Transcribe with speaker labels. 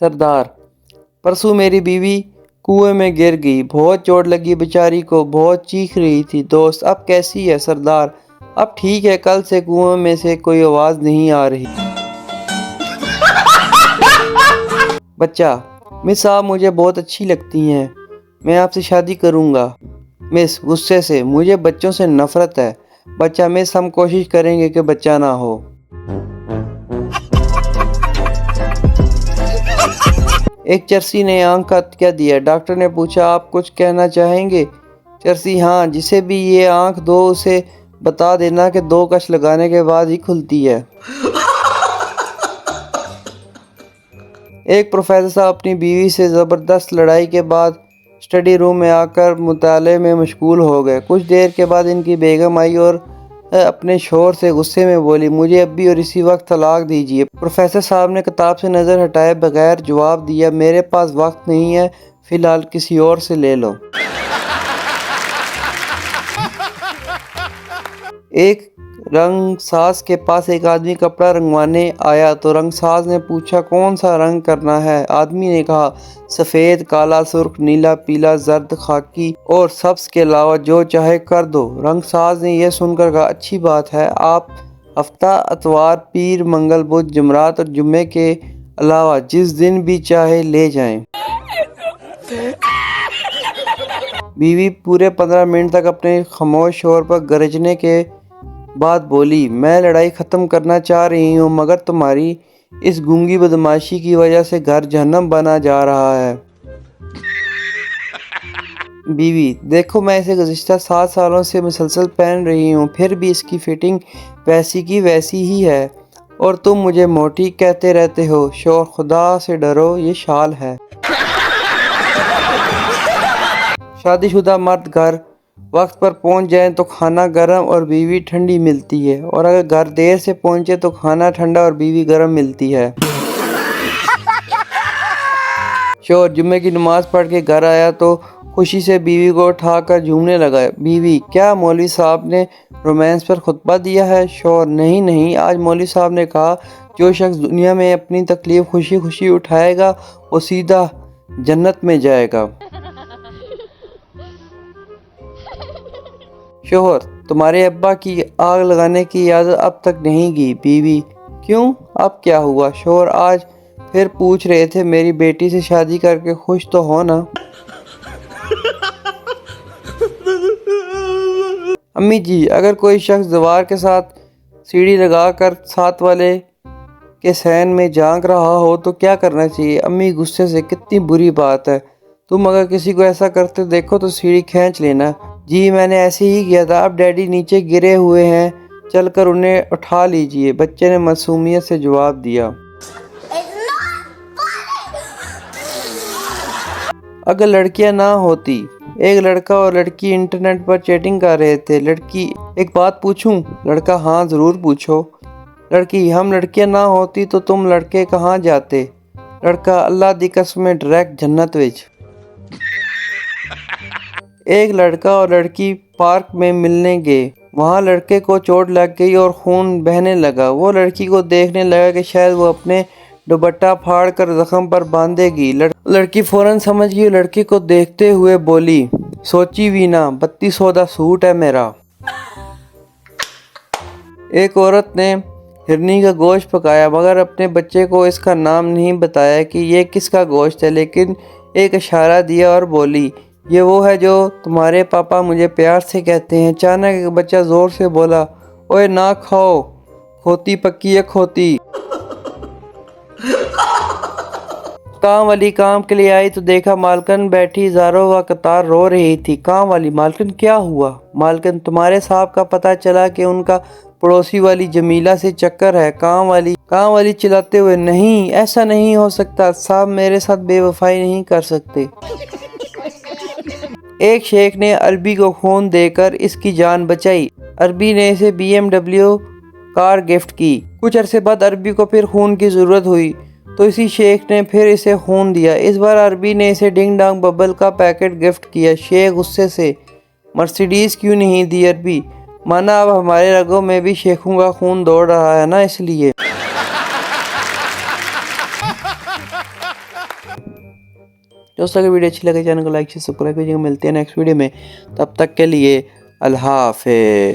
Speaker 1: सरदार, परसों मेरी बीवी कुएं में गिर गई, बहुत चोट लगी बेचारी को, बहुत चीख रही थी। दोस्त, अब कैसी है? सरदार, अब ठीक है, कल से कुएं में से कोई आवाज नहीं आ रही। बच्चा, मिस साहब मुझे बहुत अच्छी लगती हैं, मैं आपसे शादी करूंगा। मिस गुस्से से, मुझे बच्चों से नफरत है। बच्चा, मिस हम कोशिश करेंगे कि बच्चा ना हो। एक चरसी ने आंख का क्या दिया। डॉक्टर ने पूछा, आप कुछ कहना चाहेंगे? चरसी, हाँ, जिसे भी ये आंख दो उसे बता देना कि 2 कश लगाने के बाद ही खुलती है। एक प्रोफेसर साहब अपनी बीवी से ज़बरदस्त लड़ाई के बाद स्टडी रूम में आकर मुताले में मशगूल हो गए। कुछ देर के बाद इनकी बेगम आई और अपने शोहर से गुस्से में बोली, मुझे अभी और इसी वक्त तलाक दीजिए। प्रोफेसर साहब ने किताब से नज़र हटाए बगैर जवाब दिया, मेरे पास वक्त नहीं है, फ़िलहाल किसी और से ले लो। एक रंगसाज के पास एक आदमी कपड़ा रंगवाने आया तो रंगसाज ने पूछा, कौन सा रंग करना है? आदमी ने कहा, सफ़ेद, काला, सुर्ख, नीला, पीला, जर्द, खाकी और सब्ज के अलावा जो चाहे कर दो। रंगसाज ने यह सुनकर कहा, अच्छी बात है, आप हफ्ता, अतवार, पीर, मंगल, बुध, जुमरात और जुम्मे के अलावा जिस दिन भी चाहे ले जाएं। बीवी पूरे 15 मिनट तक अपने खामोश शोहर पर गरजने के बाद बोली, मैं लड़ाई ख़त्म करना चाह रही हूँ मगर तुम्हारी इस गूंगी बदमाशी की वजह से घर जहन्नम बना जा रहा है। बीवी, देखो मैं इसे गुज़िश्ता 7 सालों से मुसलसल पहन रही हूँ, फिर भी इसकी फिटिंग वैसी की वैसी ही है और तुम मुझे मोटी कहते रहते हो। शोहर, खुदा से डरो, ये शाल है। शादीशुदा मर्द घर वक्त पर पहुंच जाए तो खाना गर्म और बीवी ठंडी मिलती है, और अगर घर देर से पहुंचे तो खाना ठंडा और बीवी गर्म मिलती है। शोहर जुम्मे की नमाज पढ़ के घर आया तो खुशी से बीवी को उठाकर झूमने लगा। बीवी, क्या मौलवी साहब ने रोमांस पर खुतबा दिया है? शोहर, नहीं नहीं, आज मौलवी साहब ने कहा, जो शख्स दुनिया में अपनी तकलीफ खुशी खुशी उठाएगा वो सीधा जन्नत में जाएगा। शोहर, तुम्हारे अब्बा की आग लगाने की आदत अब तक नहीं गई। बीवी, क्यों, अब क्या हुआ? शोहर, आज फिर पूछ रहे थे, मेरी बेटी से शादी करके खुश तो हो ना? अम्मी जी, अगर कोई शख्स दीवार के साथ सीढ़ी लगाकर साथ वाले के सहन में झांक रहा हो तो क्या करना चाहिए? अम्मी गुस्से से, कितनी बुरी बात है, तुम अगर किसी को ऐसा करते देखो तो सीढ़ी खींच लेना। जी मैंने ऐसे ही किया था, अब डैडी नीचे गिरे हुए हैं, चलकर उन्हें उठा लीजिए। बच्चे ने मासूमियत से जवाब दिया। अगर लड़कियां ना होती, एक लड़का और लड़की इंटरनेट पर चैटिंग कर रहे थे। लड़की, एक बात पूछूं? लड़का, हाँ ज़रूर पूछो। लड़की, हम लड़कियां ना होती तो तुम लड़के कहाँ जाते? लड़का, अल्लाह दी कसम डायरेक्ट जन्नत विच। एक लड़का और लड़की पार्क में मिलने गए। वहाँ लड़के को चोट लग गई और खून बहने लगा। वो लड़की को देखने लगा कि शायद वो अपने दुपट्टा फाड़ कर जख्म पर बांधेगी। लड़की फौरन समझ गई, लड़के को देखते हुए बोली, सोची भी ना, 3200 का सूट है मेरा। एक औरत ने हिरनी का गोश्त पकाया मगर अपने बच्चे को इसका नाम नहीं बताया कि ये किसका गोश्त है, लेकिन एक इशारा दिया और बोली, ये वो है जो तुम्हारे पापा मुझे प्यार से कहते हैं। अचानक एक बच्चा ज़ोर से बोला, ओए ना खाओ, खोती पक्की है खोती। काम वाली काम के लिए आई तो देखा मालकिन बैठी ज़ारों व कतार रो रही थी। काम वाली, मालकिन क्या हुआ? मालकिन, तुम्हारे साहब का पता चला कि उनका पड़ोसी वाली जमीला से चक्कर है। काम वाली चिल्लाते हुए, नहीं ऐसा नहीं हो सकता, साहब मेरे साथ बेवफाई नहीं कर सकते। एक शेख ने अरबी को खून देकर इसकी जान बचाई। अरबी ने इसे BMW कार गिफ्ट की। कुछ अरसे बाद अरबी को फिर खून की ज़रूरत हुई तो इसी शेख ने फिर इसे खून दिया। इस बार अरबी ने इसे डिंग डांग बबल का पैकेट गिफ्ट किया। शेख गुस्से से, मर्सिडीज़ क्यों नहीं दी? अरबी, माना अब हमारे रगों में भी शेखों का खून दौड़ रहा है ना, इसलिए। दोस्तों अगर वीडियो अच्छी लगे चैनल को लाइक शेयर सब्सक्राइब कीजिएगा। मिलते हैं नेक्स्ट वीडियो में, तब तक के लिए अल्लाह हाफिज़।